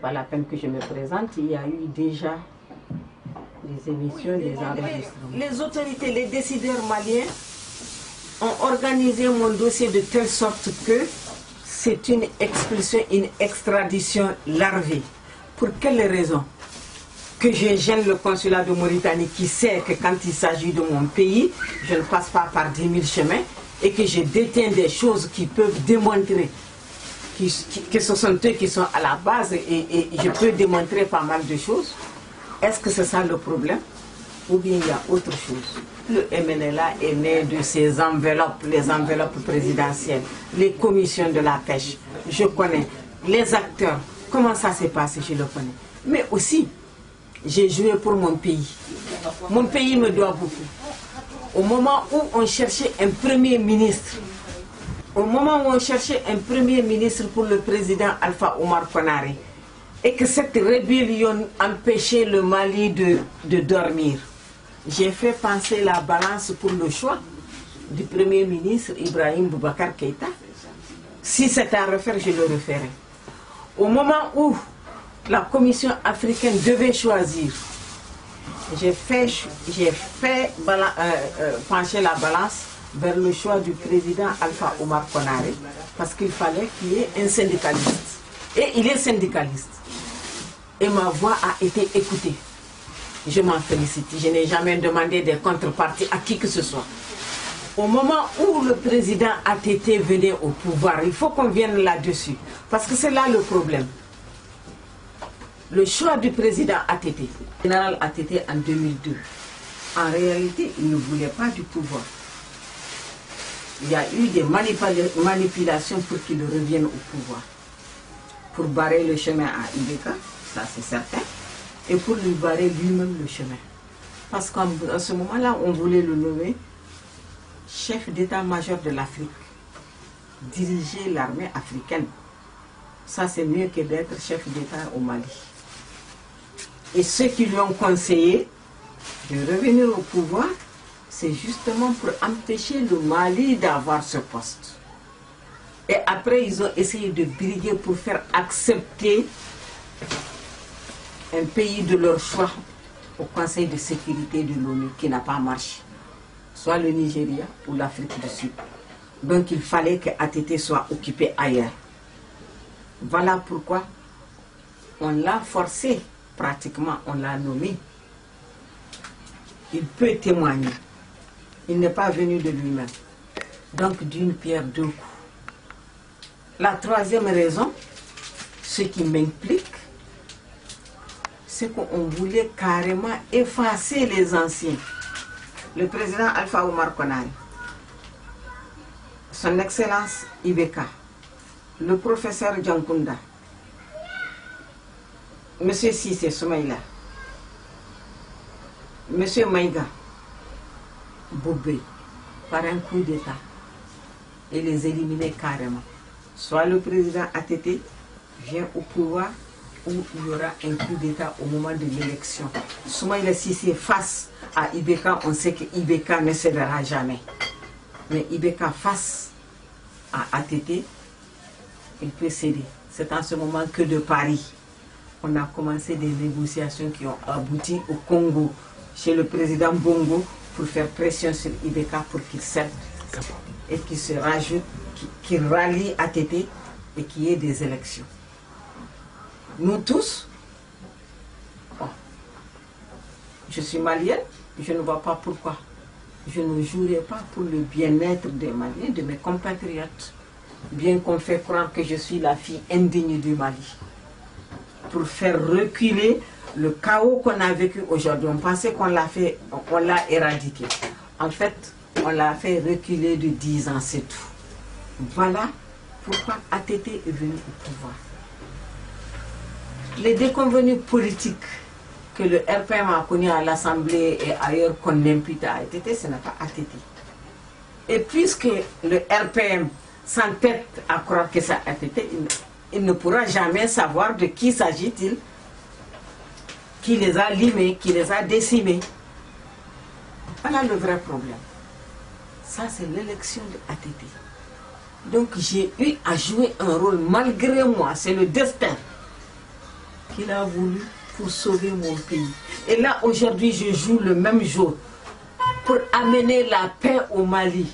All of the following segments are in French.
pas la peine que je me présente. Il y a eu déjà des émissions, des enregistrements. Les autorités, les décideurs maliens ont organisé mon dossier de telle sorte que c'est une expulsion, une extradition larvée. Pour quelle raison? Que je gêne le consulat de Mauritanie qui sait que quand il s'agit de mon pays, je ne passe pas par 10 000 chemins et que je détiens des choses qui peuvent démontrer que ce sont eux qui sont à la base et je peux démontrer pas mal de choses. Est-ce que c'est ça le problème? Ou bien il y a autre chose? Le MNLA est né de ces enveloppes, les enveloppes présidentielles, les commissions de la pêche. Je connais les acteurs. Comment ça s'est passé? Je le connais. Mais aussi, j'ai joué pour mon pays. Mon pays me doit beaucoup. Au moment où on cherchait un premier ministre, pour le président Alpha Oumar Konaré, et que cette rébellion empêchait le Mali de dormir, j'ai fait penser la balance pour le choix du premier ministre Ibrahim Boubacar Keïta. Si c'était à refaire, je le referais. Au moment où la Commission africaine devait choisir, j'ai fait pencher la balance vers le choix du président Alpha Oumar Konaré, parce qu'il fallait qu'il y ait un syndicaliste. Et il est syndicaliste. Et ma voix a été écoutée. Je m'en félicite. Je n'ai jamais demandé des contreparties à qui que ce soit. Au moment où le président ATT venait au pouvoir, il faut qu'on vienne là-dessus. Parce que c'est là le problème. Le choix du président ATT, général ATT en 2002, en réalité, il ne voulait pas du pouvoir. Il y a eu des manipulations pour qu'il revienne au pouvoir. Pour barrer le chemin à Ibeka, ça c'est certain, et pour lui barrer lui-même le chemin. Parce qu'à ce moment-là, on voulait le nommer chef d'état-major de l'Afrique, diriger l'armée africaine. Ça c'est mieux que d'être chef d'état au Mali. Et ceux qui lui ont conseillé de revenir au pouvoir, c'est justement pour empêcher le Mali d'avoir ce poste. Et après, ils ont essayé de briguer pour faire accepter un pays de leur choix au Conseil de sécurité de l'ONU qui n'a pas marché. Soit le Nigeria ou l'Afrique du Sud. Donc il fallait que ATT soit occupé ailleurs. Voilà pourquoi on l'a forcé, pratiquement on l'a nommé. Il peut témoigner. Il n'est pas venu de lui-même. Donc d'une pierre deux coups. La troisième raison, ce qui m'implique, c'est qu'on voulait carrément effacer les anciens. Le président Alpha Oumar Konaré, son Excellence Ibeka, le professeur Djankunda, M. Sissé Soumaïla, M. Maïga, Boubé, par un coup d'État, et les éliminer carrément. Soit le président ATT vient au pouvoir, ou il y aura un coup d'État au moment de l'élection. Soumaïla Sissé face à Ibeka, on sait que Ibeka ne cédera jamais. Mais Ibeka face à ATT, il peut céder. C'est en ce moment que de Paris, on a commencé des négociations qui ont abouti au Congo, chez le président Bongo, pour faire pression sur Ibeka pour qu'il cède et qu'il se rajoute, qu'il rallie ATT et qu'il y ait des élections. Nous tous, bon, je suis malienne, je ne vois pas pourquoi. Je ne jouerai pas pour le bien-être des Maliens, de mes compatriotes, bien qu'on fait croire que je suis la fille indigne du Mali. Pour faire reculer le chaos qu'on a vécu aujourd'hui. On pensait qu'on l'a fait, on l'a éradiqué. En fait, on l'a fait reculer de 10 ans, c'est tout. Voilà pourquoi ATT est venu au pouvoir. Les déconvenus politiques que le RPM a connus à l'Assemblée et ailleurs qu'on impute à ATT, ce n'est pas ATT. Et puisque le RPM s'entête à croire que c'est ATT, il ne pourra jamais savoir de qui s'agit-il, qui les a limés, qui les a décimés. Voilà le vrai problème. Ça, c'est l'élection de ATT. Donc, j'ai eu à jouer un rôle malgré moi, c'est le destin. qu'il a voulu pour sauver mon pays. Et là, aujourd'hui, je joue le même jeu pour amener la paix au Mali.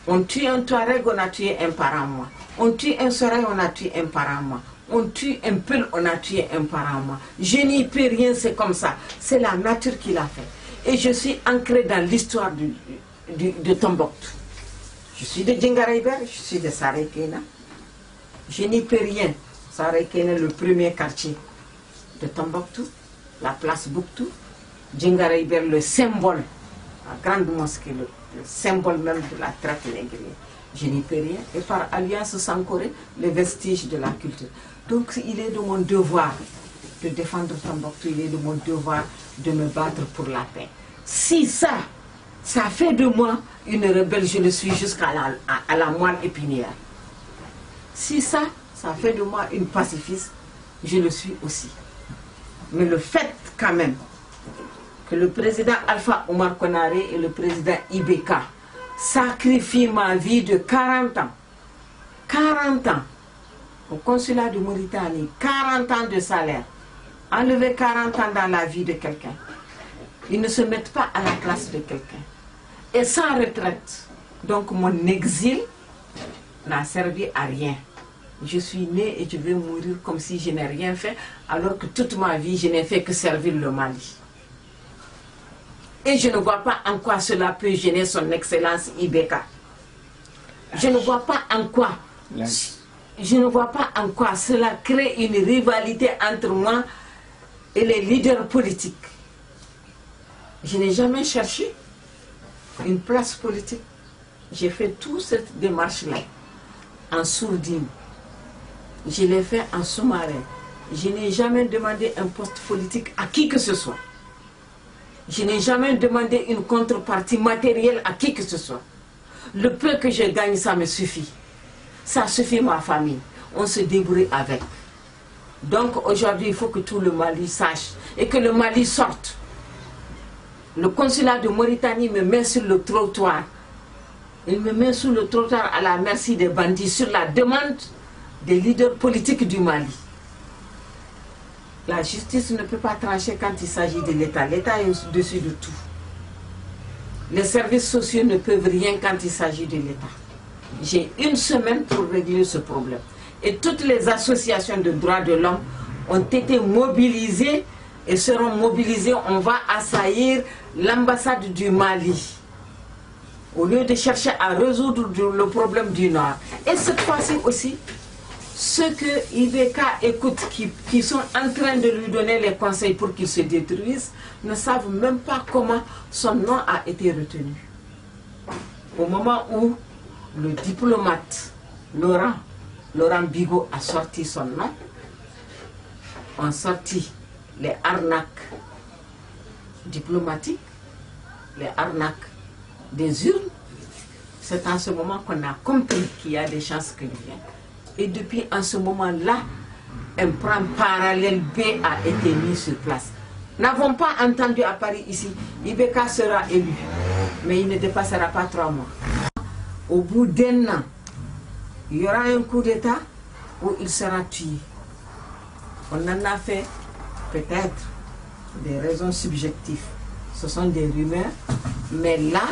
On tue un Touareg, on a tué un parent moi. On tue un Soraï, on a tué un parent moi. On tue un Peul, on a tué un parent moi. Je n'y peux rien, c'est comme ça. C'est la nature qui l'a fait. Et je suis ancrée dans l'histoire de Tombouctou. Je suis de Djingarayber, je suis de Sarekena. Je n'y peux rien. Sarekena est le premier quartier de Tombouctou, la place Bouktou. Djingarayber, le symbole, la grande mosquée, le symbole même de la traite négrière. Je n'y peux rien. Et par alliance Sankoré, les vestiges de la culture. Donc il est de mon devoir de défendre Tombouctou, il est de mon devoir de me battre pour la paix. Si ça fait de moi une rebelle, je le suis jusqu'à la moelle épinière. Si ça fait de moi une pacifiste, je le suis aussi. Mais le fait quand même que le président Alpha Oumar Konaré et le président Ibeka sacrifient ma vie de 40 ans, 40 ans, au consulat de Mauritanie, 40 ans de salaire, enlever 40 ans dans la vie de quelqu'un. Ils ne se mettent pas à la place de quelqu'un. Et sans retraite. Donc mon exil n'a servi à rien. Je suis née et je vais mourir comme si je n'ai rien fait, alors que toute ma vie, je n'ai fait que servir le Mali. Et je ne vois pas en quoi cela peut gêner son excellence Ibeka. Je ne vois pas en quoi. Je ne vois pas en quoi cela crée une rivalité entre moi et les leaders politiques. Je n'ai jamais cherché une place politique. J'ai fait toute cette démarche-là en sourdine. Je l'ai fait en sous-marin. Je n'ai jamais demandé un poste politique à qui que ce soit. Je n'ai jamais demandé une contrepartie matérielle à qui que ce soit. Le peu que je gagne, ça me suffit. Ça suffit ma famille. On se débrouille avec. Donc aujourd'hui, il faut que tout le Mali sache et que le Mali sorte. Le consulat de Mauritanie me met sur le trottoir. Il me met sur le trottoir à la merci des bandits sur la demande des leaders politiques du Mali. La justice ne peut pas trancher quand il s'agit de l'État. L'État est au-dessus de tout. Les services sociaux ne peuvent rien quand il s'agit de l'État. J'ai une semaine pour régler ce problème. Et toutes les associations de droits de l'homme ont été mobilisées et seront mobilisées. On va assaillir l'ambassade du Mali au lieu de chercher à résoudre le problème du Nord. Et cette fois-ci aussi, ceux que Ibeka écoute, qui sont en train de lui donner les conseils pour qu'il se détruise, ne savent même pas comment son nom a été retenu. Au moment où le diplomate Laurent Bigot a sorti son nom, ont sorti les arnaques diplomatiques, les arnaques des urnes. C'est en ce moment qu'on a compris qu'il y a des chances qu'il vienne. Et depuis en ce moment-là, un plan parallèle B a été mis sur place. N'avons pas entendu à Paris ici, Ibeka sera élu, mais il ne dépassera pas 3 mois. Au bout d'1 an, il y aura un coup d'État où il sera tué. On en a fait peut-être des raisons subjectives. Ce sont des rumeurs, mais là,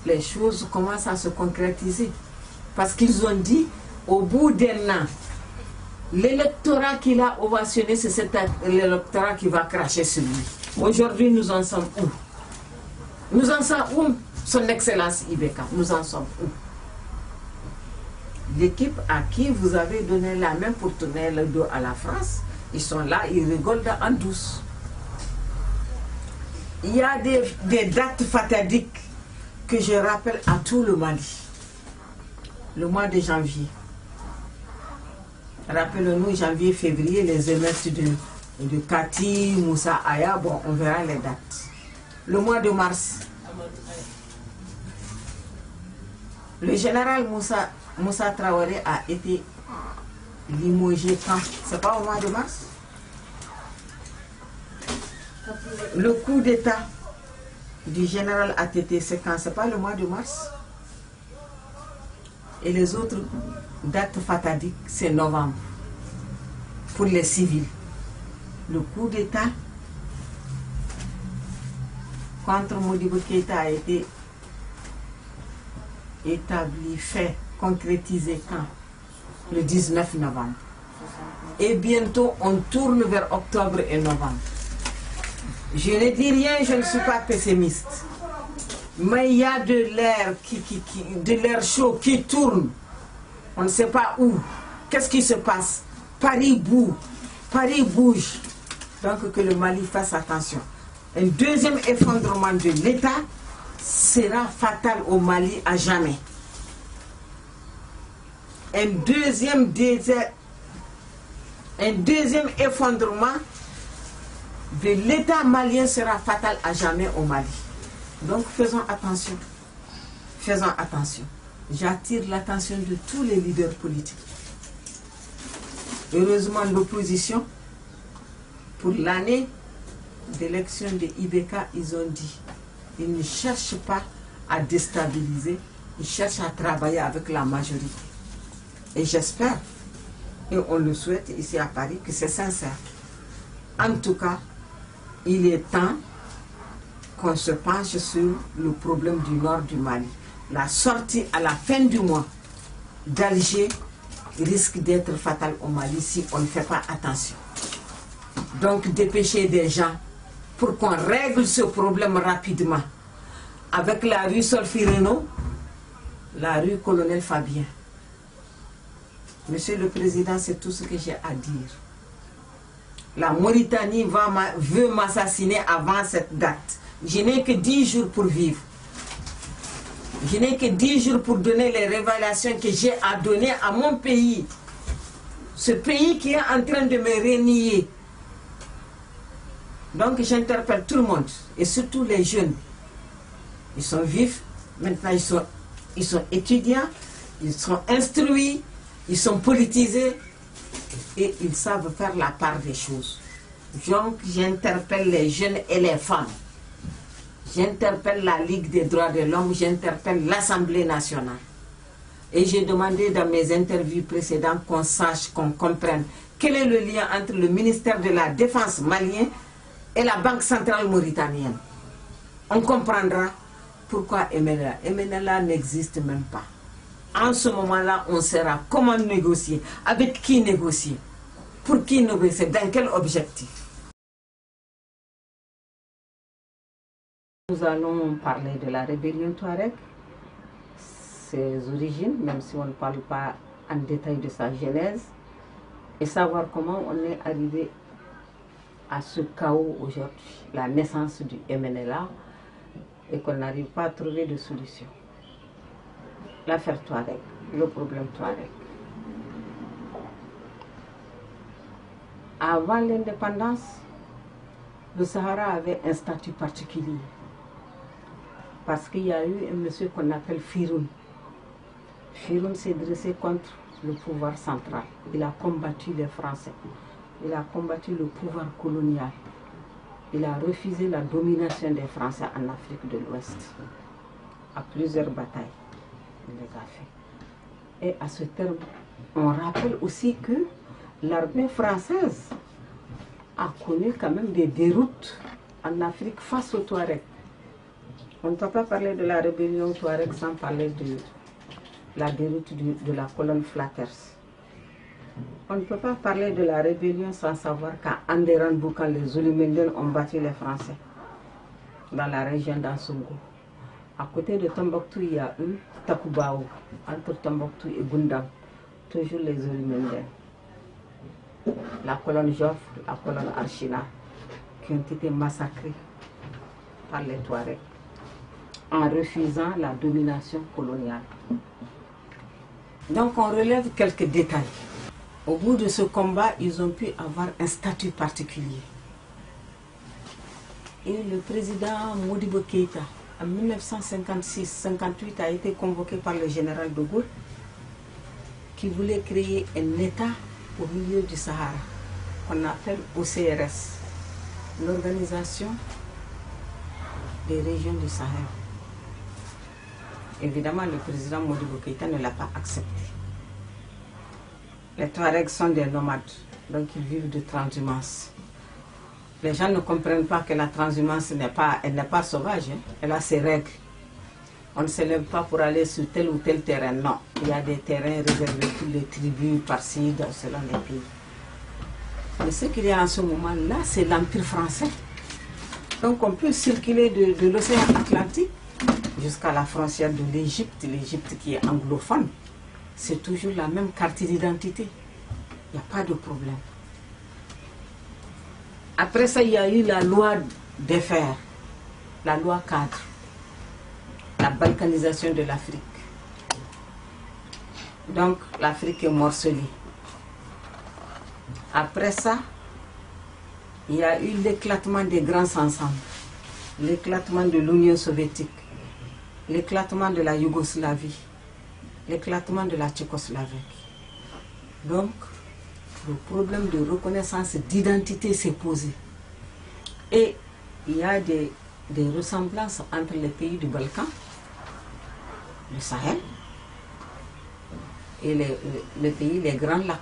les choses commencent à se concrétiser. Parce qu'ils ont dit, au bout d'1 an, l'électorat qu'il a ovationné, c'est cet électorat qui va cracher sur lui. Aujourd'hui, nous en sommes où? Nous en sommes où, son excellence Ibeka? Nous en sommes où? L'équipe à qui vous avez donné la main pour tourner le dos à la France, ils sont là, ils rigolent en douce. Il y a des dates fatidiques que je rappelle à tout le Mali. Le mois de janvier. Rappelons-nous, janvier, février, les émeutes de Kati, Moussa Aya, bon, on verra les dates. Le mois de mars, le général Moussa Traoré a été limogé quand? C'est pas au mois de mars? Le coup d'État du général ATT, c'est quand? C'est pas le mois de mars? Et les autres dates fatidiques, c'est novembre, pour les civils. Le coup d'État contre Modibo Keïta a été établi, fait, concrétisé quand? Le 19 novembre. Et bientôt, on tourne vers octobre et novembre. Je ne dis rien, je ne suis pas pessimiste. Mais il y a de l'air chaud qui tourne. On ne sait pas où. Qu'est-ce qui se passe? Paris bouge. Donc que le Mali fasse attention. Un deuxième effondrement de l'État sera fatal au Mali à jamais. Un deuxième effondrement de l'État malien sera fatal à jamais au Mali. Donc faisons attention. Faisons attention. J'attire l'attention de tous les leaders politiques. Heureusement, l'opposition, pour l'année d'élection de IBK, ils ont dit, ils ne cherchent pas à déstabiliser, ils cherchent à travailler avec la majorité. Et j'espère, et on le souhaite ici à Paris, que c'est sincère. En tout cas, il est temps qu'on se penche sur le problème du nord du Mali. La sortie à la fin du mois d'Alger risque d'être fatale au Mali si on ne fait pas attention. Donc dépêcher des gens pour qu'on règle ce problème rapidement avec la rue Solfireno, la rue Colonel Fabien. Monsieur le Président, c'est tout ce que j'ai à dire. La Mauritanie veut m'assassiner avant cette date. Je n'ai que 10 jours pour vivre. Je n'ai que 10 jours pour donner les révélations que j'ai à donner à mon pays. Ce pays qui est en train de me renier. Donc j'interpelle tout le monde, et surtout les jeunes. Ils sont vifs, maintenant ils sont étudiants, ils sont instruits, ils sont politisés, et ils savent faire la part des choses. Donc j'interpelle les jeunes et les femmes. J'interpelle la Ligue des droits de l'homme, j'interpelle l'Assemblée nationale. Et j'ai demandé dans mes interviews précédentes qu'on sache, qu'on comprenne quel est le lien entre le ministère de la Défense malien et la Banque centrale mauritanienne. On comprendra pourquoi MNLA. MNLA n'existe même pas. En ce moment-là, on saura comment négocier, avec qui négocier, pour qui négocier, dans quel objectif. Nous allons parler de la rébellion Touareg, ses origines, même si on ne parle pas en détail de sa genèse, et savoir comment on est arrivé à ce chaos aujourd'hui, la naissance du MNLA, et qu'on n'arrive pas à trouver de solution. L'affaire Touareg, le problème Touareg. Avant l'indépendance, le Sahara avait un statut particulier. Parce qu'il y a eu un monsieur qu'on appelle Firoun. Firoun s'est dressé contre le pouvoir central. Il a combattu les Français. Il a combattu le pouvoir colonial. Il a refusé la domination des Français en Afrique de l'Ouest. À plusieurs batailles, il les a fait. Et à ce terme, on rappelle aussi que l'armée française a connu quand même des déroutes en Afrique face aux Touaregs. On ne peut pas parler de la rébellion Touareg sans parler de la déroute de la colonne Flatters. On ne peut pas parler de la rébellion sans savoir qu'à Anderanbou, quand les Zulumenden ont battu les Français, dans la région d'Ansongo. À côté de Tombouctou, il y a eu Takubaou, entre Tombouctou et Gundam, toujours les Zulumenden. La colonne Joffre, la colonne Archina, qui ont été massacrés par les Touaregs, en refusant la domination coloniale. Donc on relève quelques détails. Au bout de ce combat, ils ont pu avoir un statut particulier. Et le président Modibo Keïta, en 1956-58, a été convoqué par le général de Gaulle, qui voulait créer un État au milieu du Sahara, qu'on appelle OCRS, l'Organisation des régions du Sahel. Évidemment, le président Modibo Keïta ne l'a pas accepté. Les Touaregs sont des nomades, donc ils vivent de transhumance. Les gens ne comprennent pas que la transhumance n'est pas sauvage, hein. Elle a ses règles. On ne se lève pas pour aller sur tel ou tel terrain, non. Il y a des terrains réservés pour les tribus par-ci, selon les pays. Mais ce qu'il y a en ce moment-là, c'est l'Empire français. Donc on peut circuler de l'océan Atlantique jusqu'à la frontière de l'Égypte qui est anglophone. C'est toujours la même carte d'identité. Il n'y a pas de problème. Après ça, il y a eu la loi des fers, la loi cadre, la balkanisation de l'Afrique. Donc l'Afrique est morcelée. Après ça, il y a eu l'éclatement des grands ensembles, l'éclatement de l'Union soviétique, l'éclatement de la Yougoslavie, l'éclatement de la Tchécoslovaquie. Donc, le problème de reconnaissance d'identité s'est posé. Et il y a des ressemblances entre les pays du Balkan, le Sahel, et les pays des Grands Lacs.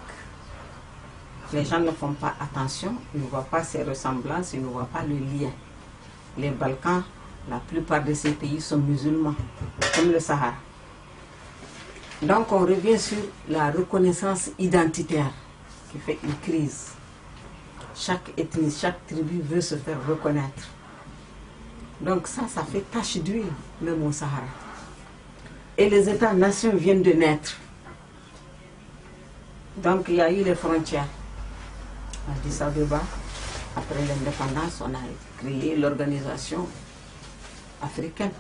Les gens ne font pas attention, ils ne voient pas ces ressemblances, ils ne voient pas le lien. Les Balkans, la plupart de ces pays sont musulmans, comme le Sahara. Donc on revient sur la reconnaissance identitaire qui fait une crise. Chaque ethnie, chaque tribu veut se faire reconnaître. Donc ça fait tache d'huile, même au Sahara. Et les États-nations viennent de naître. Donc il y a eu les frontières. Addis Abeba, après l'indépendance, on a créé l'organisation africaine.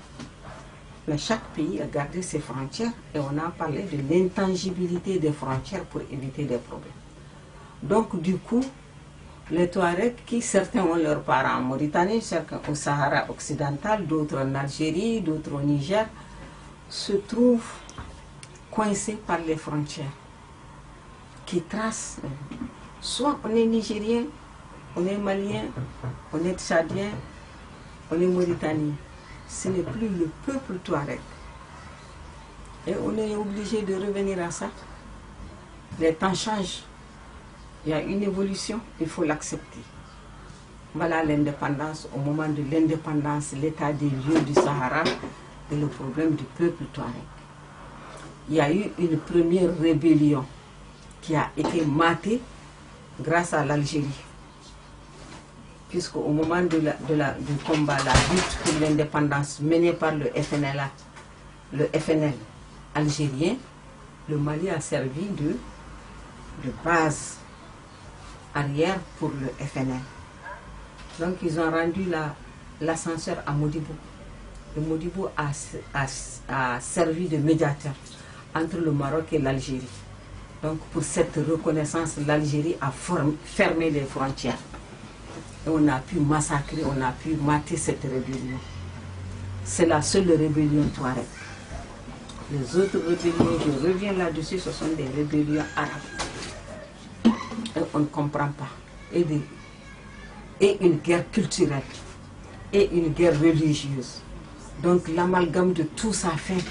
Mais chaque pays a gardé ses frontières et on a parlé de l'intangibilité des frontières pour éviter des problèmes. Donc du coup, les Touaregs, qui certains ont leurs parents en Mauritanie, certains au Sahara occidental, d'autres en Algérie, d'autres au Niger, se trouvent coincés par les frontières qui tracent. Soit on est Nigérien, on est Malien, on est Tchadien, on est Mauritanien. Ce n'est plus le peuple Touareg. Et on est obligé de revenir à ça. Les temps changent. Il y a une évolution, il faut l'accepter. Voilà l'indépendance. Au moment de l'indépendance, l'état des lieux du Sahara et le problème du peuple Touareg. Il y a eu une première rébellion qui a été matée grâce à l'Algérie. Puisqu'au moment du combat, la lutte pour l'indépendance menée par le FNL algérien, le Mali a servi de base arrière pour le FNL. Donc ils ont rendu l'ascenseur à Modibo. Le Modibo a servi de médiateur entre le Maroc et l'Algérie. Donc pour cette reconnaissance, l'Algérie a fermé les frontières. Et on a pu massacrer, on a pu mater cette rébellion. C'est la seule rébellion Touareg. Les autres rébellions, je reviens là-dessus, ce sont des rébellions arabes. Et on ne comprend pas. Et une guerre culturelle. Et une guerre religieuse. Donc l'amalgame de tout ça fait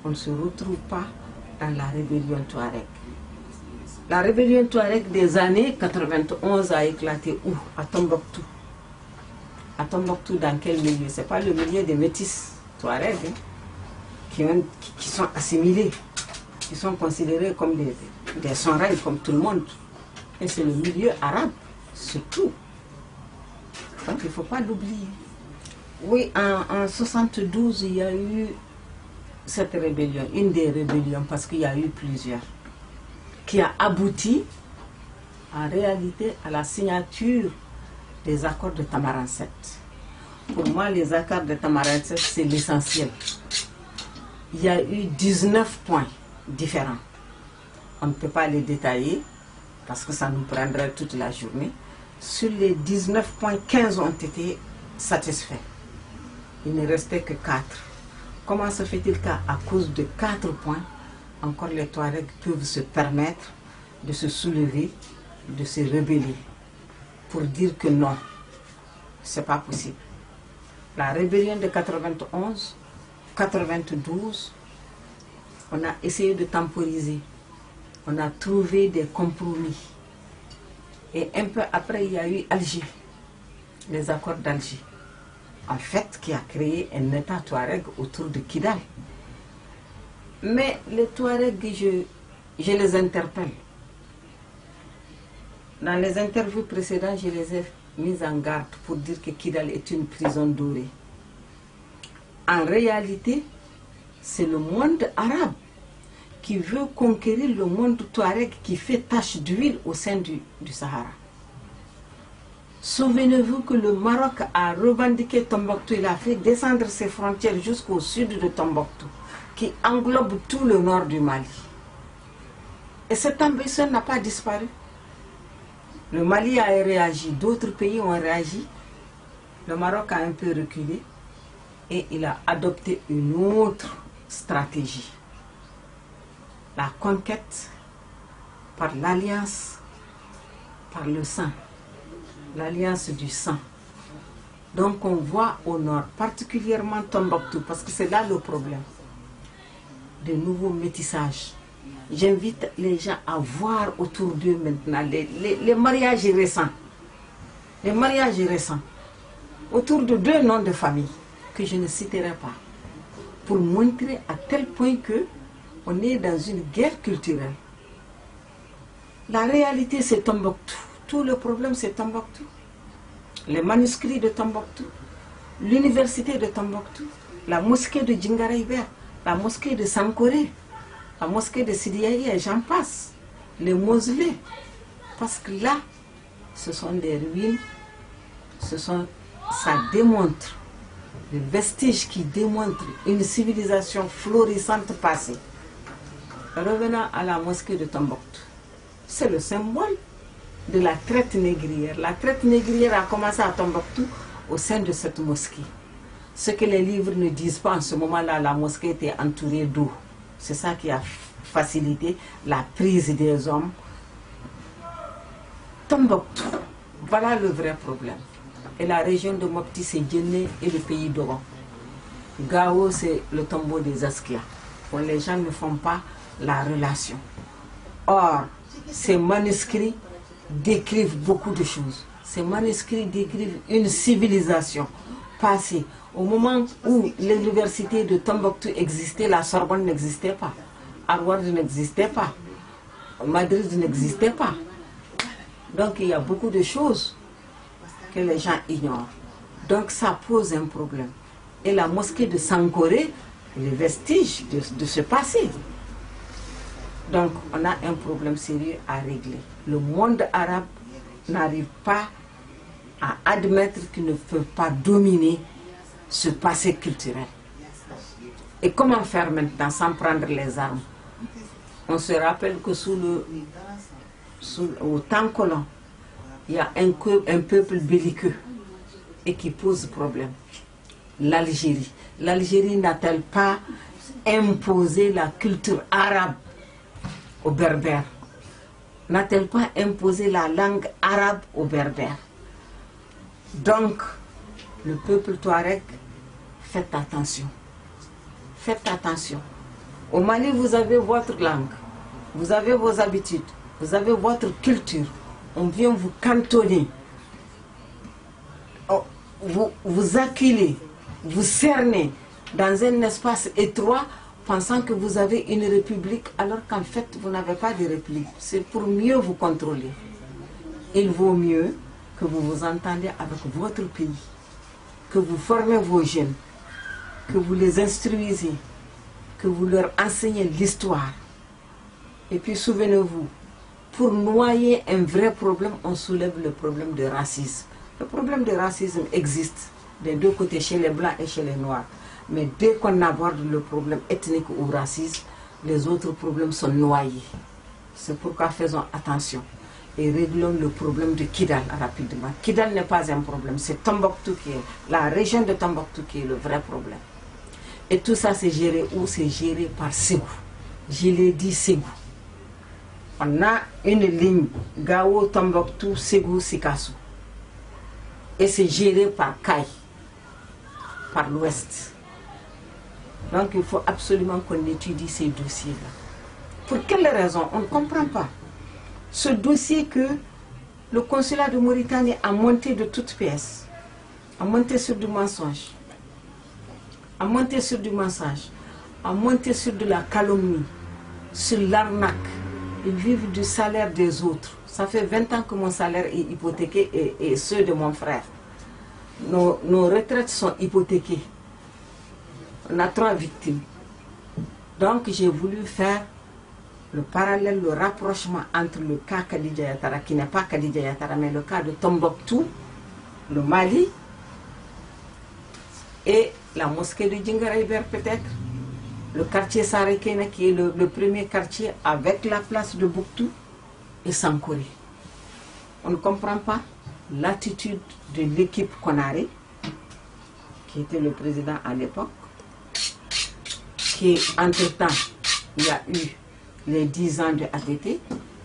qu'on ne se retrouve pas dans la rébellion Touareg. La rébellion Touareg des années 91 a éclaté où? À Tombouctou. À Tombouctou, dans quel milieu? Ce n'est pas le milieu des métis Touareg qui sont assimilés, qui sont considérés comme des sonrailles comme tout le monde. Et c'est le milieu arabe, surtout. Donc il ne faut pas l'oublier. Oui, en 72, il y a eu cette rébellion, une des rébellions, parce qu'il y a eu plusieurs, qui a abouti en réalité à la signature des accords de Tamarinset. Pour moi, les accords de Tamarinset, c'est l'essentiel. Il y a eu 19 points différents. On ne peut pas les détailler parce que ça nous prendrait toute la journée. Sur les 19 points, 15 ont été satisfaits. Il ne restait que 4. Comment se fait-il qu'à cause de 4 points, encore les Touaregs peuvent se permettre de se soulever, de se rebeller, pour dire que non, ce n'est pas possible. La rébellion de 91, 92, on a essayé de temporiser, on a trouvé des compromis. Et un peu après, il y a eu Alger. les accords d'Alger, en fait, qui a créé un État Touareg autour de Kidal. Mais les Touaregs, je les interpelle. Dans les interviews précédentes, je les ai mis en garde pour dire que Kidal est une prison dorée. En réalité, c'est le monde arabe qui veut conquérir le monde Touareg qui fait tache d'huile au sein du Sahara. Souvenez-vous que le Maroc a revendiqué Tombouctou, il a fait descendre ses frontières jusqu'au sud de Tombouctou, qui englobe tout le nord du Mali. Et cette ambition n'a pas disparu. Le Mali a réagi, d'autres pays ont réagi. Le Maroc a un peu reculé et il a adopté une autre stratégie. La conquête par l'alliance, par le sang, l'alliance du sang. Donc on voit au nord, particulièrement Tombouctou, parce que c'est là le problème, de nouveaux métissages. J'invite les gens à voir autour d'eux maintenant les mariages récents. Les mariages récents autour de 2 noms de famille que je ne citerai pas, pour montrer à tel point que on est dans une guerre culturelle. La réalité, c'est Tombouctou. Tout le problème, c'est Tombouctou. Les manuscrits de Tombouctou, l'université de Tombouctou, la mosquée de Djingara-Iber, la mosquée de Sankoré, la mosquée de Sidiaïe, et j'en passe, les mausolées. Parce que là, ce sont des ruines, ça démontre, des vestiges qui démontrent une civilisation florissante passée. Revenons à la mosquée de Tombouctou. C'est le symbole de la traite négrière. La traite négrière a commencé à Tombouctou au sein de cette mosquée. Ce que les livres ne disent pas, en ce moment-là, la mosquée était entourée d'eau. C'est ça qui a facilité la prise des hommes. Tombouctou, voilà le vrai problème. Et la région de Mopti, c'est Djenné et le pays d'Oran. Gao, c'est le tombeau des Askia. Bon, les gens ne font pas la relation. Or, ces manuscrits décrivent beaucoup de choses. Ces manuscrits décrivent une civilisation passée. Au moment où l'université de Tombouctou existait, la Sorbonne n'existait pas. Harvard n'existait pas. Madrid n'existait pas. Donc il y a beaucoup de choses que les gens ignorent. Donc ça pose un problème. Et la mosquée de Sankoré, les vestiges de ce passé. Donc on a un problème sérieux à régler. Le monde arabe n'arrive pas à admettre qu'il ne peut pas dominer ce passé culturel. Et comment faire maintenant sans prendre les armes? On se rappelle que au temps colon, il y a un peuple belliqueux et qui pose problème. L'Algérie. L'Algérie n'a-t-elle pas imposé la culture arabe aux Berbères? N'a-t-elle pas imposé la langue arabe aux Berbères? Donc, le peuple touareg, faites attention. Faites attention. Au Mali, vous avez votre langue, vous avez vos habitudes, vous avez votre culture. On vient vous cantonner, vous acculer, vous cerner dans un espace étroit, pensant que vous avez une république, alors qu'en fait, vous n'avez pas de république. C'est pour mieux vous contrôler. Il vaut mieux que vous vous entendiez avec votre pays, que vous formez vos jeunes, que vous les instruisez, que vous leur enseignez l'histoire. Et puis souvenez-vous, pour noyer un vrai problème, on soulève le problème de racisme. Le problème de racisme existe des deux côtés, chez les blancs et chez les noirs. Mais dès qu'on aborde le problème ethnique ou raciste, les autres problèmes sont noyés. C'est pourquoi faisons attention et réglons le problème de Kidal rapidement. Kidal n'est pas un problème, c'est Tombouctou qui est, la région de Tombouctou qui est le vrai problème. Et tout ça c'est géré où? C'est géré par Ségou. Je l'ai dit, Ségou. On a une ligne Gao, Tombouctou, Ségou, Sikassou. Et c'est géré par Kaï, par l'ouest. Donc il faut absolument qu'on étudie ces dossiers-là. Pour quelle raison? On ne comprend pas. Ce dossier que le consulat de Mauritanie a monté de toutes pièces, à monter sur du mensonge, à monter sur du mensonge, à monter sur de la calomnie, sur l'arnaque. Ils vivent du salaire des autres. Ça fait 20 ans que mon salaire est hypothéqué et ceux de mon frère. Nos retraites sont hypothéquées. On a 3 victimes. Donc j'ai voulu faire le parallèle, le rapprochement entre le cas Khadija Yattara, qui n'est pas Khadija Yattara, mais le cas de Tombouctou, le Mali, et la mosquée de Djingara-Iber peut-être, le quartier Sarekena qui est le premier quartier avec la place de Bouktou, et Sankore. On ne comprend pas l'attitude de l'équipe Konaré, qui était le président à l'époque, qui entre-temps, il y a eu les 10 ans de ATT,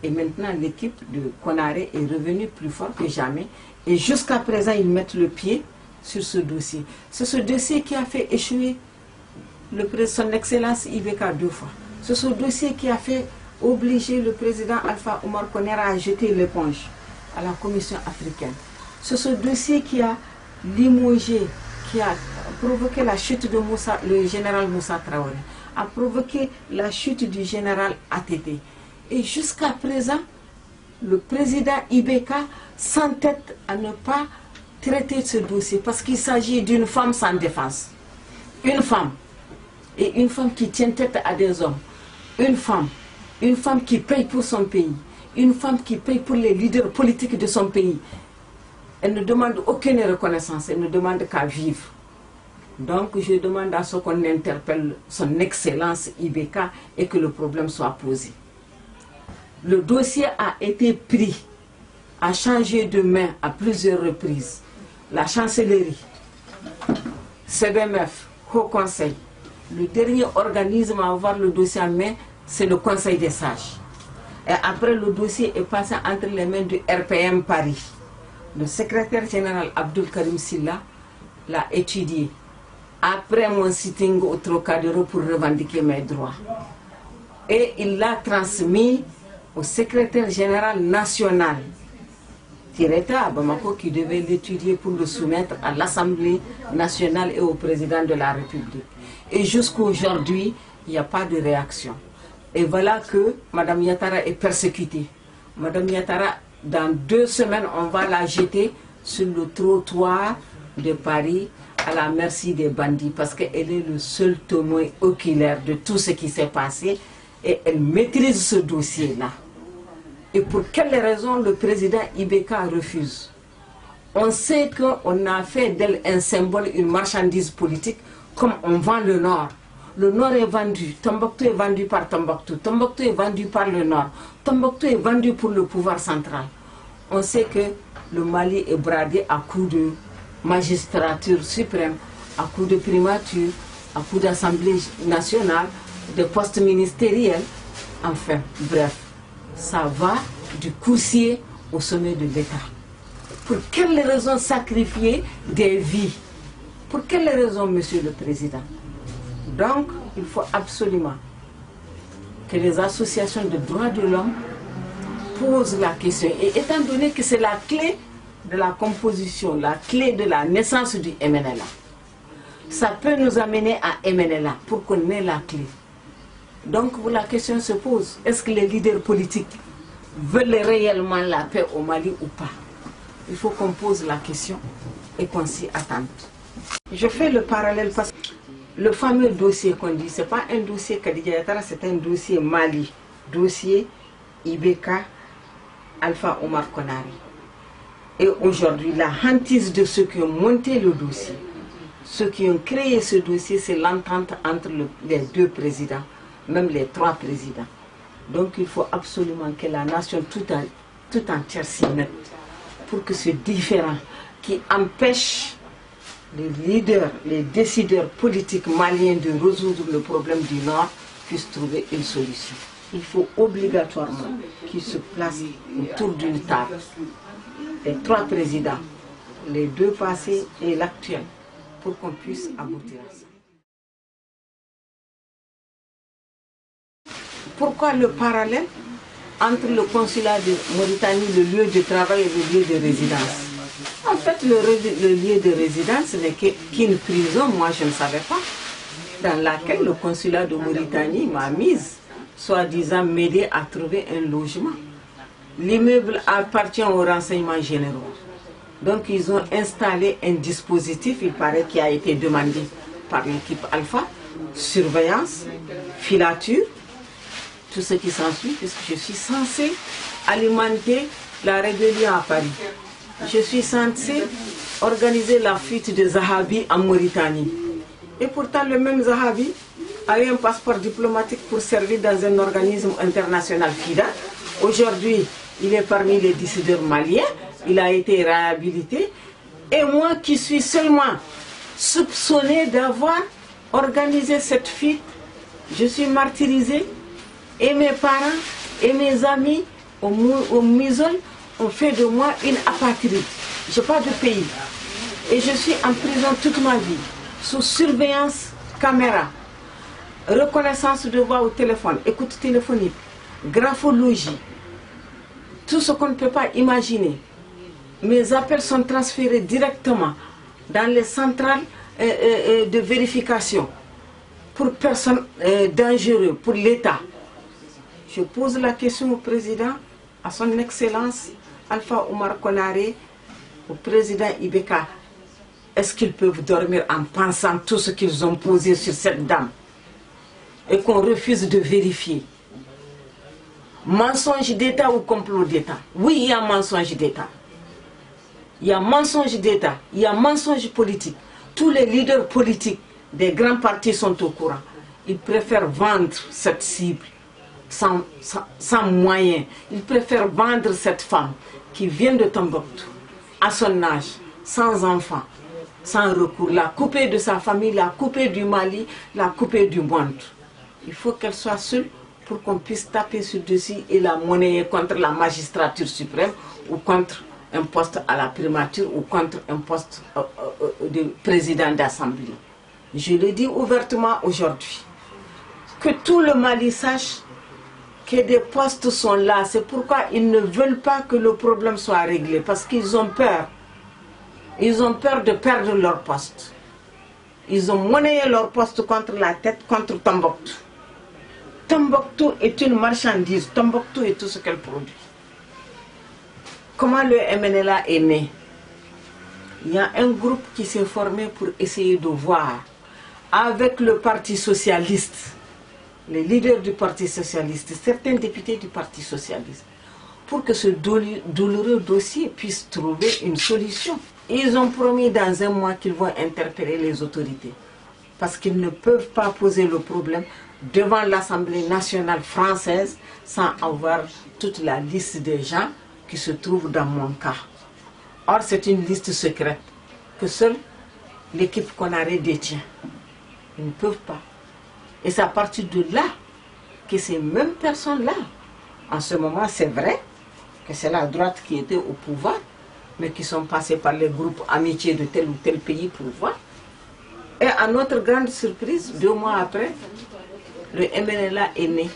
et maintenant l'équipe de Konaré est revenue plus fort que jamais, et jusqu'à présent ils mettent le pied sur ce dossier. C'est ce dossier qui a fait échouer son Excellence Ibeka 2 fois. C'est ce dossier qui a fait obliger le président Alpha Oumar Konaré à jeter l'éponge à la Commission africaine. C'est ce dossier qui a limogé, qui a provoqué la chute de le général Moussa Traoré, a provoqué la chute du général ATT. Et jusqu'à présent, le président Ibeka s'entête à ne pas traiter ce dossier parce qu'il s'agit d'une femme sans défense. Une femme, et une femme qui tient tête à des hommes. Une femme qui paye pour son pays. Une femme qui paye pour les leaders politiques de son pays. Elle ne demande aucune reconnaissance, elle ne demande qu'à vivre. Donc je demande à ce qu'on interpelle son Excellence Ibeka et que le problème soit posé. Le dossier a été pris, a changé de main à plusieurs reprises. La chancellerie, CBMF, Haut Conseil. Le dernier organisme à avoir le dossier en main, c'est le Conseil des sages. Et après, le dossier est passé entre les mains du RPM Paris. Le secrétaire général Abdul Karim Silla l'a étudié. Après mon sitting au Trocadéro pour revendiquer mes droits. Et il l'a transmis au secrétaire général national, Tireta à Bamako, qui devait l'étudier pour le soumettre à l'Assemblée nationale et au président de la République. Et jusqu'à aujourd'hui, il n'y a pas de réaction. Et voilà que Mme Yattara est persécutée. Mme Yattara, dans 2 semaines, on va la jeter sur le trottoir de Paris à la merci des bandits parce qu'elle est le seul témoin oculaire de tout ce qui s'est passé et elle maîtrise ce dossier-là. Et pour quelle raison le président Ibeka refuse? On sait qu'on a fait d'elle un symbole, une marchandise politique, comme on vend le Nord. Le Nord est vendu, Tombouctou est vendu par Tombouctou, Tombouctou est vendu par le Nord, Tombouctou est vendu pour le pouvoir central. On sait que le Mali est bradé à coups de magistrature suprême, à coups de primature, à coups d'Assemblée nationale, de postes ministériels, enfin, bref. Ça va du coursier au sommet de l'État. Pour quelle raison sacrifier des vies? Pour quelle raison, Monsieur le Président? Donc, il faut absolument que les associations de droits de l'homme posent la question. Et étant donné que c'est la clé de la composition, la clé de la naissance du MNLA, ça peut nous amener à MNLA pour qu'on ait la clé. Donc la question se pose, est-ce que les leaders politiques veulent réellement la paix au Mali ou pas? Il faut qu'on pose la question et qu'on s'y attende. Je fais le parallèle parce que le fameux dossier qu'on dit, ce n'est pas un dossier Khadija Yattara, c'est un dossier Mali, dossier Ibeka, Alpha Oumar Konaré. Et aujourd'hui, la hantise de ceux qui ont monté le dossier, ceux qui ont créé ce dossier, c'est l'entente entre les 2 présidents, même les 3 présidents. Donc il faut absolument que la nation tout entière s'y mette pour que ce différend qui empêche les leaders, les décideurs politiques maliens de résoudre le problème du Nord puisse trouver une solution. Il faut obligatoirement qu'ils se placent autour d'une table. Les 3 présidents, les 2 passés et l'actuel, pour qu'on puisse aboutir à ça. Pourquoi le parallèle entre le consulat de Mauritanie, le lieu de travail et le lieu de résidence? En fait, le lieu de résidence n'est qu'une prison, moi je ne savais pas, dans laquelle le consulat de Mauritanie m'a mise, soi-disant m'aider à trouver un logement. L'immeuble appartient aux renseignements généraux. Donc ils ont installé un dispositif, il paraît, qui a été demandé par l'équipe Alpha, surveillance, filature, tout ce qui s'ensuit, puisque je suis censée alimenter la rébellion à Paris. Je suis censée organiser la fuite de Zahabi en Mauritanie. Et pourtant, le même Zahabi a eu un passeport diplomatique pour servir dans un organisme international FIDA. Aujourd'hui, il est parmi les décideurs maliens. Il a été réhabilité. Et moi qui suis seulement soupçonnée d'avoir organisé cette fuite, je suis martyrisée. Et mes parents et mes amis au Misol ont fait de moi une apatride. Je n'ai pas de pays. Et je suis en prison toute ma vie, sous surveillance caméra, reconnaissance de voix au téléphone, écoute téléphonique, graphologie, tout ce qu'on ne peut pas imaginer. Mes appels sont transférés directement dans les centrales de vérification pour personnes dangereuses, pour l'État. Je pose la question au président, à son Excellence Alpha Oumar Konaré, au président Ibeka. Est-ce qu'ils peuvent dormir en pensant tout ce qu'ils ont posé sur cette dame et qu'on refuse de vérifier? Mensonge d'État ou complot d'État? Oui, il y a mensonge d'État. Il y a mensonge d'État, il y a mensonge politique. Tous les leaders politiques des grands partis sont au courant. Ils préfèrent vendre cette cible sans moyens. Ils préfèrent vendre cette femme qui vient de Tombouctou, à son âge, sans enfant, sans recours, la couper de sa famille, la couper du Mali, la couper du monde. Il faut qu'elle soit seule pour qu'on puisse taper sur dessus et la monnayer contre la magistrature suprême ou contre un poste à la primature ou contre un poste de président d'assemblée. Je le dis ouvertement aujourd'hui. Que tout le Mali sache que des postes sont là. C'est pourquoi ils ne veulent pas que le problème soit réglé. Parce qu'ils ont peur. Ils ont peur de perdre leur poste. Ils ont monnayé leur poste contre la tête, contre Tombouctou. Tombouctou est une marchandise. Tombouctou est tout ce qu'elle produit. Comment le MNLA est né? Il y a un groupe qui s'est formé pour essayer de voir avec le Parti Socialiste, les leaders du Parti Socialiste, certains députés du Parti Socialiste, pour que ce douloureux dossier puisse trouver une solution. Ils ont promis dans un mois qu'ils vont interpeller les autorités, parce qu'ils ne peuvent pas poser le problème devant l'Assemblée nationale française sans avoir toute la liste des gens qui se trouvent dans mon cas. Or, c'est une liste secrète que seule l'équipe Konaré détient. Ils ne peuvent pas. Et c'est à partir de là que ces mêmes personnes-là, en ce moment, c'est vrai que c'est la droite qui était au pouvoir, mais qui sont passés par les groupes amitiés de tel ou tel pays pour voir. Et à notre grande surprise, 2 mois après, le MNLA est né.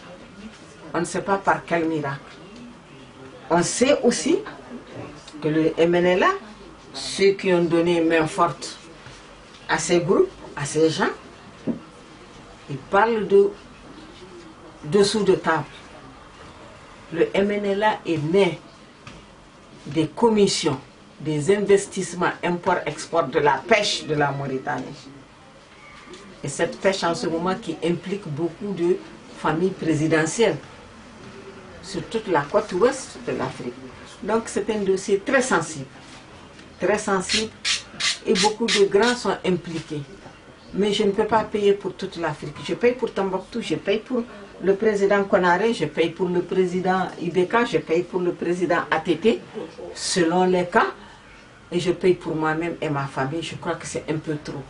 On ne sait pas par quel miracle. On sait aussi que le MNLA, ceux qui ont donné main forte à ces groupes, à ces gens, ils parlent de dessous de table. Le MNLA est né des commissions, des investissements import-export de la pêche de la Mauritanie. Et cette pêche en ce moment qui implique beaucoup de familles présidentielles sur toute la côte ouest de l'Afrique. Donc c'est un dossier très sensible et beaucoup de grands sont impliqués. Mais je ne peux pas payer pour toute l'Afrique. Je paye pour Tombouctou, je paye pour le président Konaré, je paye pour le président Ibeka, je paye pour le président ATT, selon les cas, et je paye pour moi-même et ma famille. Je crois que c'est un peu trop.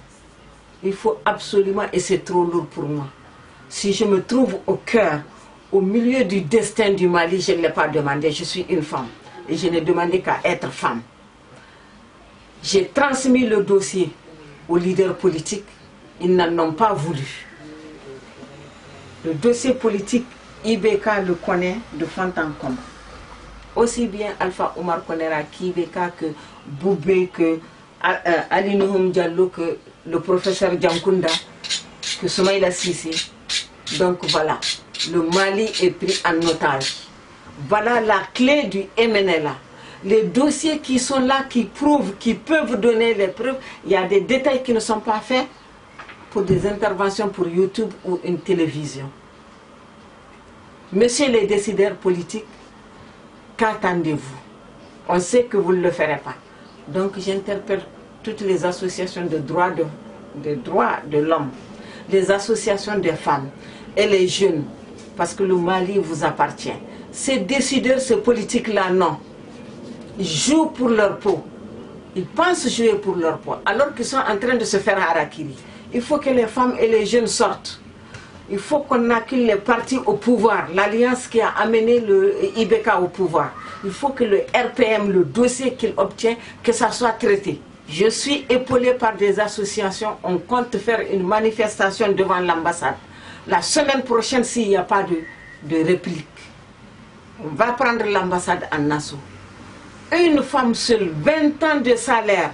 Il faut absolument, et c'est trop lourd pour moi. Si je me trouve au cœur, au milieu du destin du Mali, je ne l'ai pas demandé, je suis une femme. Et je n'ai demandé qu'à être femme. J'ai transmis le dossier aux leaders politiques, ils n'en ont pas voulu. Le dossier politique, Ibeka le connaît de fond en comble. aussi bien Alpha Omar Konera, Kibeka, que Boubé, que Ali Nouhoum Diallo, que le professeur Djankunda, que Soumaïla Sissi. Donc voilà, le Mali est pris en otage. Voilà la clé du MNLA. Les dossiers qui sont là, qui prouvent, qui peuvent donner les preuves, il y a des détails qui ne sont pas faits pour des interventions pour YouTube ou une télévision. Messieurs les décideurs politiques, qu'attendez-vous? On sait que vous ne le ferez pas. Donc j'interpelle toutes les associations de droits de l'homme, les associations des femmes et les jeunes, parce que le Mali vous appartient. Ces décideurs, ces politiques-là, non. Ils jouent pour leur peau. Ils pensent jouer pour leur peau, alors qu'ils sont en train de se faire harakiri. Il faut que les femmes et les jeunes sortent. Il faut qu'on accule les partis au pouvoir, l'alliance qui a amené le IBK au pouvoir. Il faut que le RPM, le dossier qu'il obtient, que ça soit traité. Je suis épaulé par des associations. On compte faire une manifestation devant l'ambassade. La semaine prochaine, s'il n'y a pas de réplique, on va prendre l'ambassade en assaut. Une femme seule, 20 ans de salaire,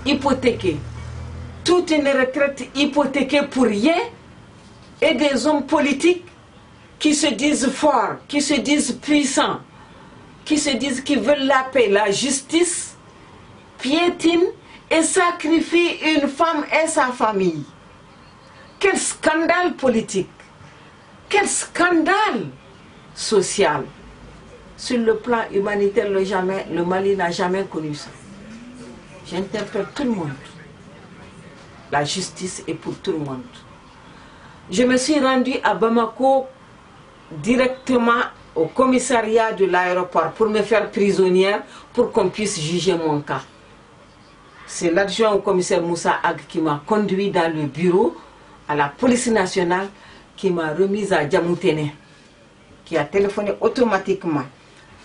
hypothéquée, toute une retraite hypothéquée pour rien, et des hommes politiques qui se disent forts, qui se disent puissants, qui se disent qu'ils veulent la paix, la justice, piétinent et sacrifient une femme et sa famille. Quel scandale politique, quel scandale social. Sur le plan humanitaire, le Mali n'a jamais connu ça. J'interpelle tout le monde. La justice est pour tout le monde. Je me suis rendue à Bamako directement au commissariat de l'aéroport pour me faire prisonnière pour qu'on puisse juger mon cas. C'est l'adjoint au commissaire Moussa Ag qui m'a conduit dans le bureau à la police nationale, qui m'a remise à Djamoutene, qui a téléphoné automatiquement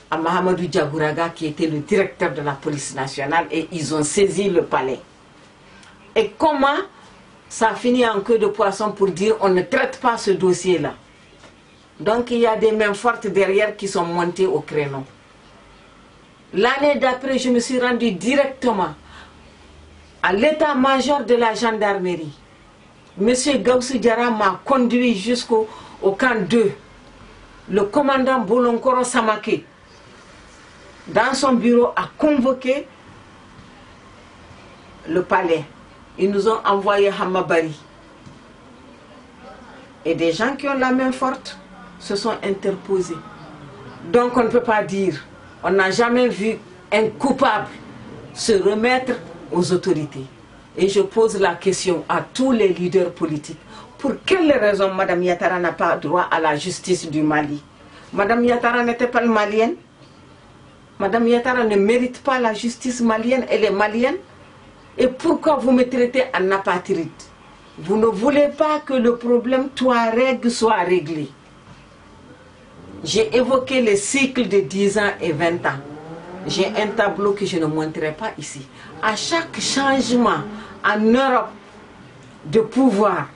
à Mahamadou Diagouraga, qui était le directeur de la police nationale, et ils ont saisi le palais. Et comment ça a fini en queue de poisson pour dire on ne traite pas ce dossier-là. Donc il y a des mains fortes derrière qui sont montées au créneau. L'année d'après, je me suis rendue directement à l'état-major de la gendarmerie. Monsieur Gaussou Diarra m'a conduit jusqu'au camp 2. Le commandant Bolonkoro Samake, dans son bureau, a convoqué le palais. Ils nous ont envoyé Hamabari. Et des gens qui ont la main forte se sont interposés. Donc on ne peut pas dire, on n'a jamais vu un coupable se remettre aux autorités. Et je pose la question à tous les leaders politiques. Pour quelle raison Mme Yattara n'a pas droit à la justice du Mali? Mme Yattara n'était pas malienne. Mme Yattara ne mérite pas la justice malienne, elle est malienne. Et pourquoi vous me traitez en apatride? Vous ne voulez pas que le problème Touareg soit réglé. J'ai évoqué les cycles de 10 ans et 20 ans. J'ai un tableau que je ne montrerai pas ici. À chaque changement en Europe de pouvoir,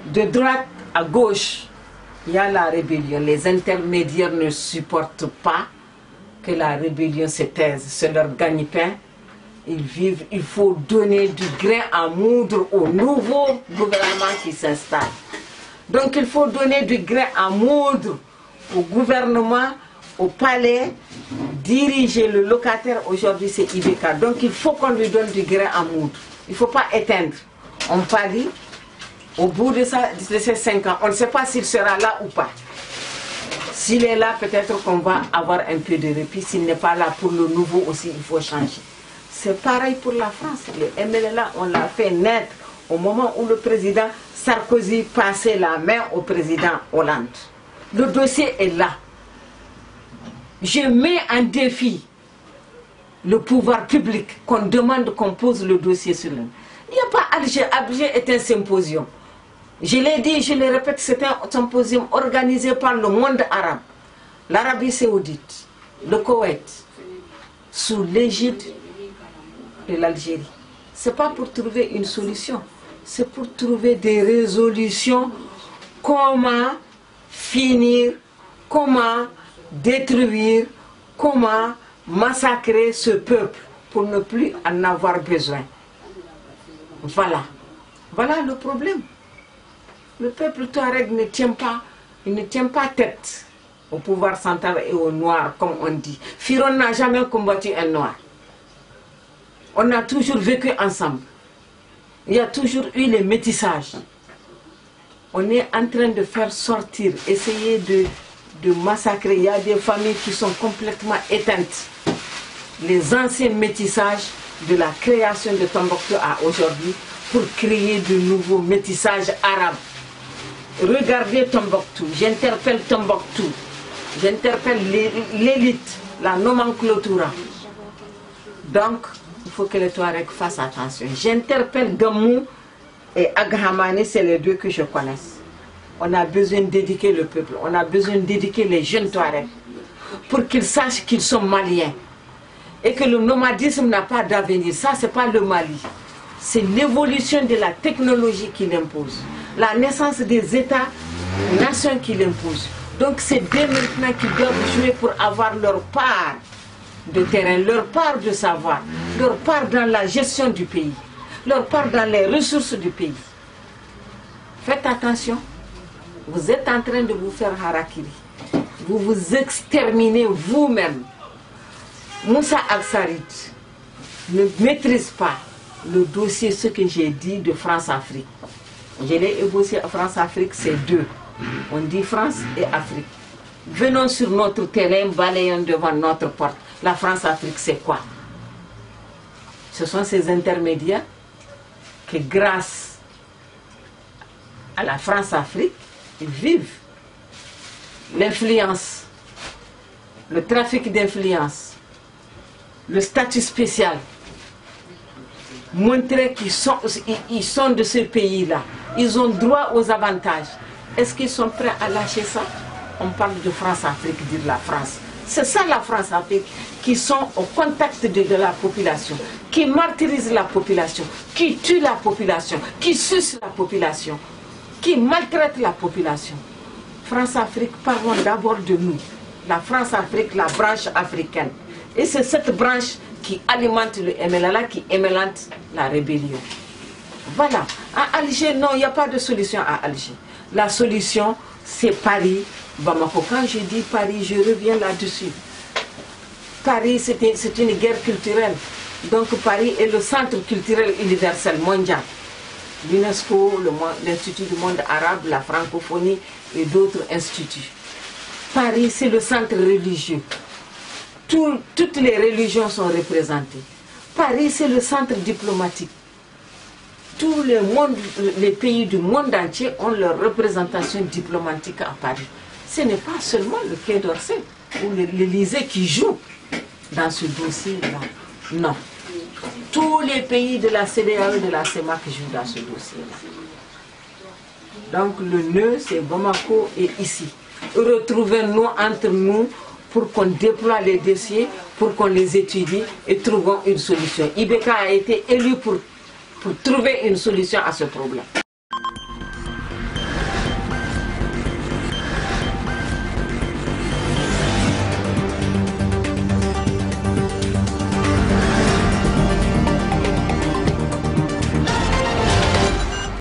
de droite à gauche, il y a la rébellion. Les intermédiaires ne supportent pas que la rébellion se taise. C'est leur gagne-pain. Ils vivent, il faut donner du grain à moudre au nouveau gouvernement qui s'installe. Donc il faut donner du grain à moudre au gouvernement, au palais, diriger le locataire. Aujourd'hui c'est IBK. Donc il faut qu'on lui donne du grain à moudre. Il ne faut pas éteindre. On parie, au bout de ces 5 ans, on ne sait pas s'il sera là ou pas. S'il est là, peut-être qu'on va avoir un peu de répit. S'il n'est pas là, pour le nouveau aussi, il faut changer. C'est pareil pour la France. Le MLA, on l'a fait naître au moment où le président Sarkozy passait la main au président Hollande. Le dossier est là. Je mets en défi le pouvoir public qu'on demande qu'on pose le dossier sur lui. Il n'y a pas Alger. Alger est un symposium. Je l'ai dit, je le répète, c'est un symposium organisé par le monde arabe, l'Arabie Saoudite, le Koweït, sous l'égide de l'Algérie. Ce n'est pas pour trouver une solution, c'est pour trouver des résolutions. Comment finir, comment détruire, comment massacrer ce peuple pour ne plus en avoir besoin. Voilà. Voilà le problème. Le peuple touareg ne tient pas tête au pouvoir central et au noir, comme on dit. Firon n'a jamais combattu un noir. On a toujours vécu ensemble. Il y a toujours eu les métissages. On est en train de faire sortir, essayer de massacrer. Il y a des familles qui sont complètement éteintes. Les anciens métissages de la création de Tombouctou à aujourd'hui pour créer de nouveaux métissages arabes. Regardez Tombouctou, j'interpelle Tombouctou, j'interpelle l'élite, la nomenclatura. Donc, il faut que les Touaregs fassent attention. J'interpelle Gamou et Aghamani, c'est les deux que je connaisse. On a besoin d'éduquer le peuple, on a besoin d'éduquer les jeunes Touaregs pour qu'ils sachent qu'ils sont maliens et que le nomadisme n'a pas d'avenir. Ça, ce n'est pas le Mali. C'est l'évolution de la technologie qui l'impose, la naissance des États-nations qui l'impose. Donc c'est dès maintenant qu'ils doivent jouer pour avoir leur part de terrain, leur part de savoir, leur part dans la gestion du pays, leur part dans les ressources du pays. Faites attention, vous êtes en train de vous faire harakiri. Vous vous exterminez vous-même. Moussa Al-Sarid ne maîtrise pas le dossier, ce que j'ai dit de France-Afrique. Je l'ai évoqué à France-Afrique, c'est deux. On dit France et Afrique. Venons sur notre terrain, balayons devant notre porte. La France-Afrique, c'est quoi? Ce sont ces intermédiaires qui, grâce à la France-Afrique, ils vivent l'influence, le trafic d'influence, le statut spécial. Montrer qu'ils sont de ce pays-là. Ils ont droit aux avantages. Est-ce qu'ils sont prêts à lâcher ça? On parle de France-Afrique, dire la France. C'est ça la France-Afrique, qui sont au contact de la population, qui martyrisent la population, qui tuent la population, qui sucent la population, qui maltraitent la population. France-Afrique, parlons d'abord de nous. La France-Afrique, la branche africaine. Et c'est cette branche qui alimente le MLA, qui alimente la rébellion. Voilà. À Alger, non, il n'y a pas de solution à Alger. La solution, c'est Paris, Bamako. Quand je dis Paris, je reviens là-dessus. Paris, c'est une guerre culturelle. Donc Paris est le centre culturel universel mondial. L'UNESCO, l'Institut du monde arabe, la francophonie et d'autres instituts. Paris, c'est le centre religieux. Toutes les religions sont représentées. Paris, c'est le centre diplomatique. Tous les pays du monde entier ont leur représentation diplomatique à Paris. Ce n'est pas seulement le Quai d'Orsay ou l'Élysée qui joue dans ce dossier-là. Non. Tous les pays de la CEDEAO et de la CEMAC jouent dans ce dossier-là. Donc le nœud, c'est Bamako et ici. Retrouvons-nous entre nous pour qu'on déploie les dossiers, pour qu'on les étudie et trouvons une solution. Ibeka a été élu pour trouver une solution à ce problème.